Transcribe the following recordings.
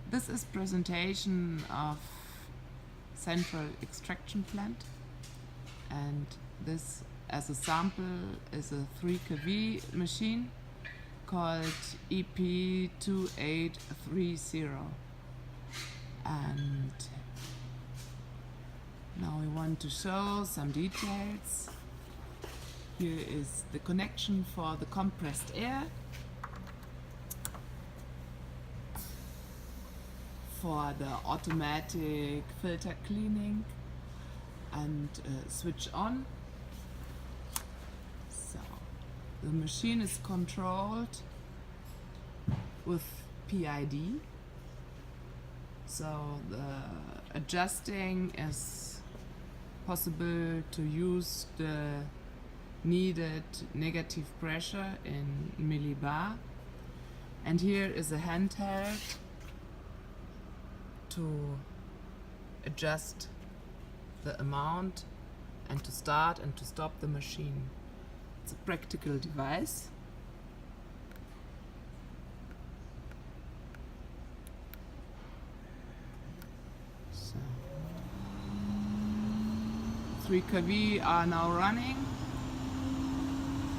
This is presentation of Central extraction plant, and this as a sample is a 3 kV machine called EP2830, and now we want to show some details. Here is the connection for the compressed air, for the automatic filter cleaning and switch on. So the machine is controlled with PID, so the adjusting is possible to use the needed negative pressure in millibar, and here is a handheld to adjust the amount and to start and to stop the machine. It's a practical device. So 3 kV are now running.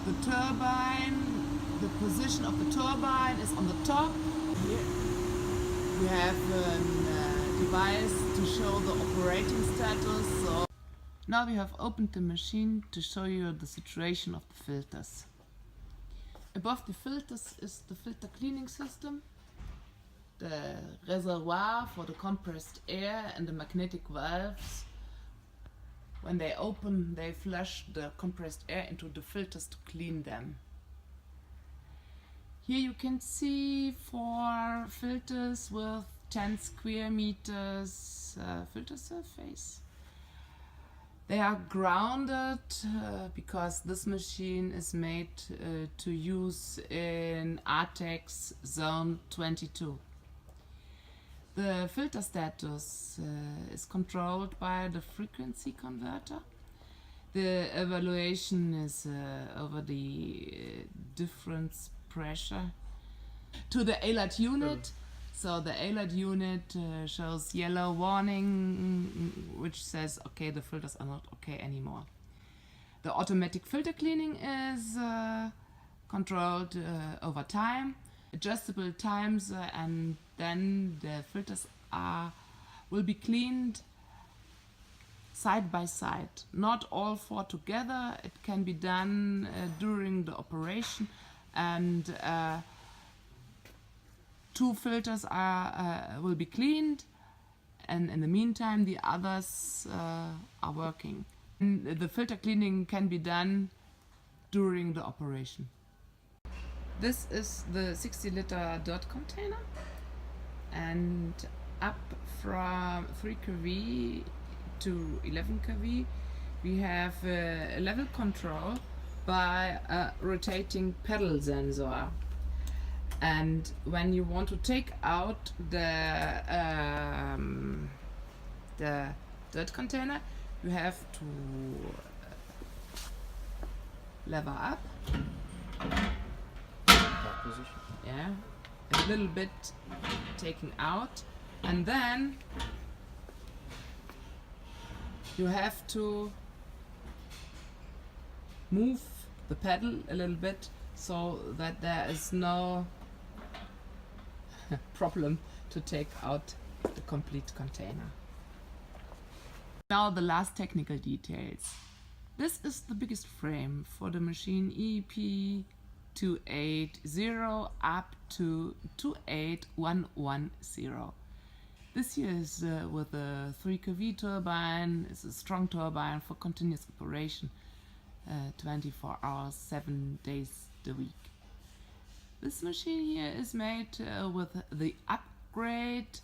The turbine, the position of the turbine is on the top. Here we have a device to show the operating status. So now we have opened the machine to show you the situation of the filters. Above the filters is the filter cleaning system, the reservoir for the compressed air, and the magnetic valves. When they open, they flush the compressed air into the filters to clean them. Here you can see 4 filters with 10 square meters filter surface. They are grounded because this machine is made to use in EVOTEC Zone 22. The filter status is controlled by the frequency converter. The evaluation is over the difference pressure to the alert unit. So the alert unit shows yellow warning, which says okay, the filters are not okay anymore. The automatic filter cleaning is controlled over time, adjustable times, and then the filters will be cleaned side by side. Not all 4 together. It can be done during the operation, and 2 filters will be cleaned, and in the meantime the others are working. And the filter cleaning can be done during the operation. This is the 60-liter dirt container, and up from 3 kV to 11 kV we have a level control by a rotating pedal sensor. And when you want to take out the dirt container, you have to lever up. Position. Yeah, a little bit taking out, and then you have to move the pedal a little bit so that there is no problem to take out the complete container. Now the last technical details. This is the biggest frame for the machine EP2830 up to 28110. This here is with a 3 kV turbine. It's a strong turbine for continuous operation, 24 hours, 7 days a week. This machine here is made with the upgrade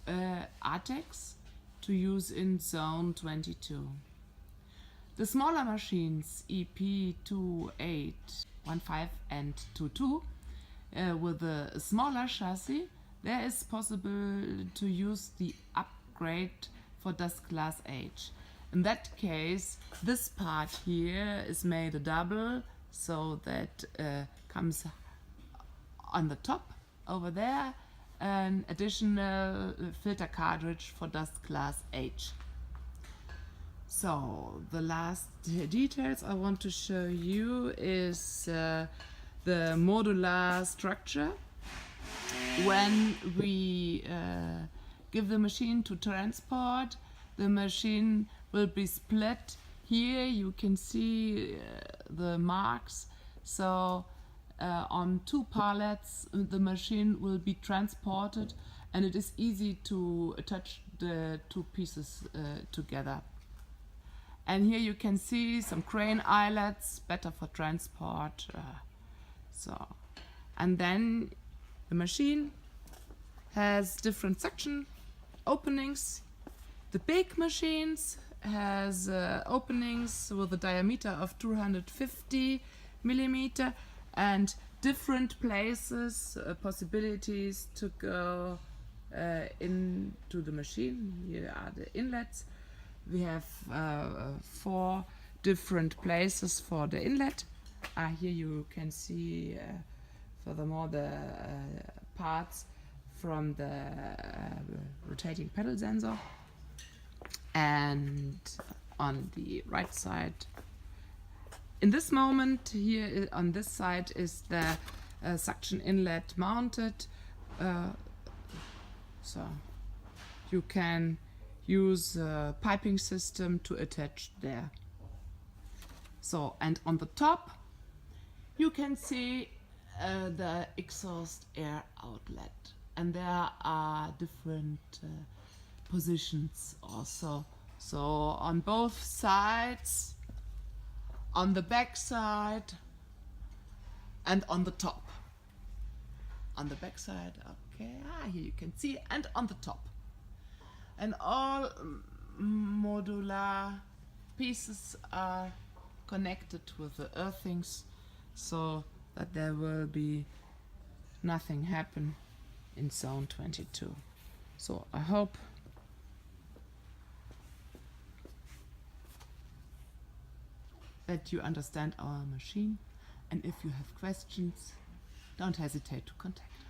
EVOTEC to use in Zone 22. The smaller machines EP2815 and 22 with a smaller chassis, there is possible to use the upgrade for dust class H. In that case, this part here is made a double, so that comes on the top over there, an additional filter cartridge for dust class H. So the last details I want to show you is the modular structure. When we give the machine to transport, the machine will be split. Here you can see the marks. So on 2 pallets the machine will be transported, and it is easy to attach the 2 pieces together. And here you can see some crane eyelets, better for transport. And then the machine has different suction openings. The big machines has openings with a diameter of 250 millimeter and different places, possibilities to go into the machine. Here are the inlets. We have 4 different places for the inlet. Here you can see furthermore the parts from the rotating pedal sensor. And on the right side, in this moment here on this side is the suction inlet mounted. So you can use a piping system to attach there. So, and on the top you can see the exhaust air outlet, and there are different positions also. So on both sides, on the back side and on the top. On the back side, okay, here you can see, and on the top. And all modular pieces are connected with the earthings, so that there will be nothing happen in zone 22. So I hope that you understand our machine, and if you have questions, don't hesitate to contact.